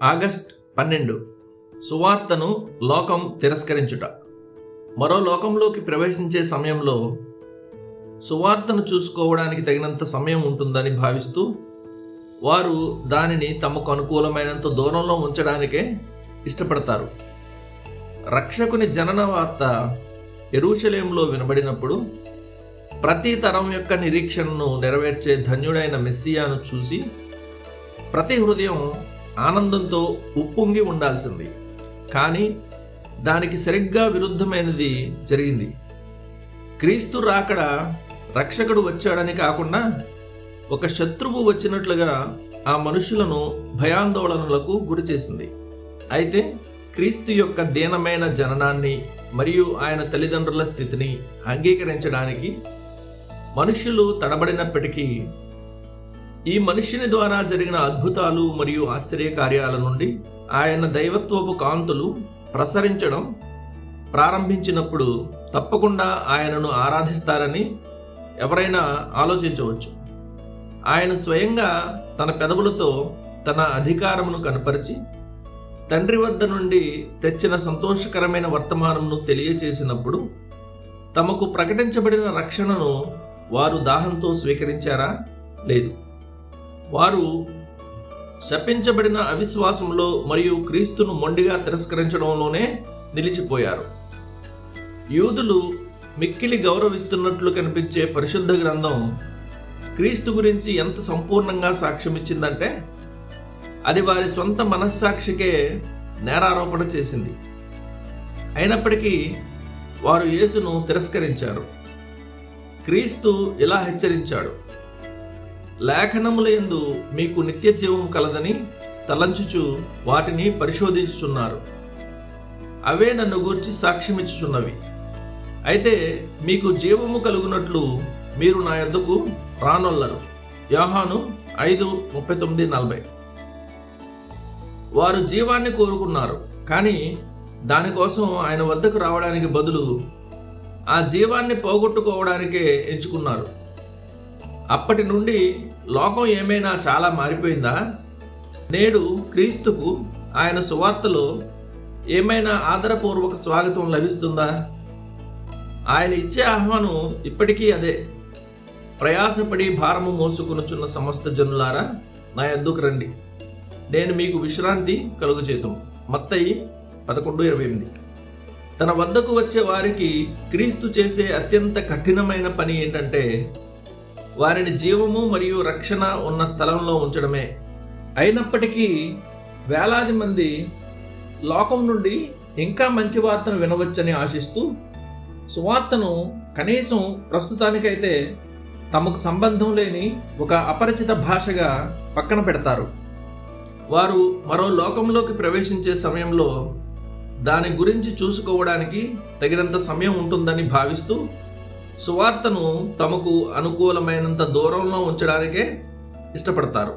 August 12 సువార్తను లోకం తిరస్కరించుట. మరో లోకంలోకి ప్రవేశించే సమయంలో సువార్తను చూసుకోవడానికి తగినంత సమయం ఉంటుందని భావిస్తూ వారు దానిని తమకు అనుకూలమైనంత దూరంలో ఉంచడానికే ఇష్టపడతారు. రక్షకుని జనన వార్త యెరూషలేములో వినబడినప్పుడు ప్రతి తరం యొక్క నిరీక్షణను నెరవేర్చే ధన్యుడైన మెస్సియాను చూసి ప్రతి హృదయం ఆనందంతో ఉప్పొంగి ఉండాల్సింది. కానీ దానికి సరిగ్గా విరుద్ధమైనది జరిగింది. క్రీస్తు రాకడ రక్షకుడు వచ్చాడని కాకుండా ఒక శత్రువు వచ్చినట్లుగా ఆ మనుషులను భయాందోళనలకు గురి చేసింది. అయితే క్రీస్తు యొక్క దీనమైన జననాన్ని మరియు ఆయన తల్లిదండ్రుల స్థితిని అంగీకరించడానికి మనుషులు తడబడినప్పటికీ ఈ మనుష్యుని ద్వారా జరిగిన అద్భుతాలు మరియు ఆశ్చర్య కార్యాల నుండి ఆయన దైవత్వపు కాంతులు ప్రసరించడం ప్రారంభించినప్పుడు తప్పకుండా ఆయనను ఆరాధిస్తారని ఎవరైనా ఆలోచించవచ్చు. ఆయన స్వయంగా తన పెదవులతో తన అధికారమును కనపరిచి తండ్రి వద్ద నుండి తెచ్చిన సంతోషకరమైన వర్తమానమును తెలియచేసినప్పుడు తమకు ప్రకటించబడిన రక్షణను వారు దాహంతో స్వీకరించారా? లేదు. వారు శపించబడిన అవిశ్వాసంలో మరియు క్రీస్తును మొండిగా తిరస్కరించడంలోనే నిలిచిపోయారు. యూదులు మిక్కిలి గౌరవిస్తున్నట్లు కనిపించే పరిశుద్ధ గ్రంథం క్రీస్తు గురించి ఎంత సంపూర్ణంగా సాక్ష్యమిచ్చిందంటే అది వారి సొంత మనస్సాక్షికే నేరారోపణ చేసింది. అయినప్పటికీ వారు యేసును తిరస్కరించారు. క్రీస్తు ఇలా హెచ్చరించాడు, లేఖనములందు మీకు నిత్య జీవం కలదని తలంచుచు వాటిని పరిశోధించుచున్నారు. అవే నన్ను గూర్చి సాక్ష్యమిచ్చుచున్నవి. అయితే మీకు జీవము కలుగునట్లు మీరు నా యొద్దకు రానొల్లరు. యోహాను 5:39-40. వారు జీవాన్ని కోరుకున్నారు, కానీ దానికోసం ఆయన వద్దకు రావడానికి బదులు ఆ జీవాన్ని పోగొట్టుకోవడానికే ఎంచుకున్నారు. అప్పటి నుండి లోకం ఏమైనా చాలా మారిపోయిందా? నేడు క్రీస్తుకు ఆయన సువార్తలో ఏమైనా ఆదరపూర్వక స్వాగతం లభిస్తుందా? ఆయన ఇచ్చే ఆహ్వానం ఇప్పటికీ అదే. ప్రయాసపడి భారము మోసుకొనుచున్న సమస్త జనులారా నా యొద్దకు రండి, నేను మీకు విశ్రాంతి కలుగచేతును. మత్తయి 11:28. తన వద్దకు వచ్చే వారికి క్రీస్తు చేసే అత్యంత కఠినమైన పని ఏంటంటే వారిని జీవము మరియు రక్షణ ఉన్న స్థలంలో ఉంచడమే. అయినప్పటికీ వేలాది మంది లోకం నుండి ఇంకా మంచి వార్తను వినవచ్చని ఆశిస్తూ సువార్తను కనీసం ప్రస్తుతానికైతే తమకు సంబంధం లేని ఒక అపరిచిత భాషగా పక్కన పెడతారు. వారు మరో లోకంలోకి ప్రవేశించే సమయంలో దాని గురించి చూసుకోవడానికి తగినంత సమయం ఉంటుందని భావిస్తూ సువార్తను తమకు అనుకూలమైనంత దూరంలో ఉంచడానికే ఇష్టపడతారు.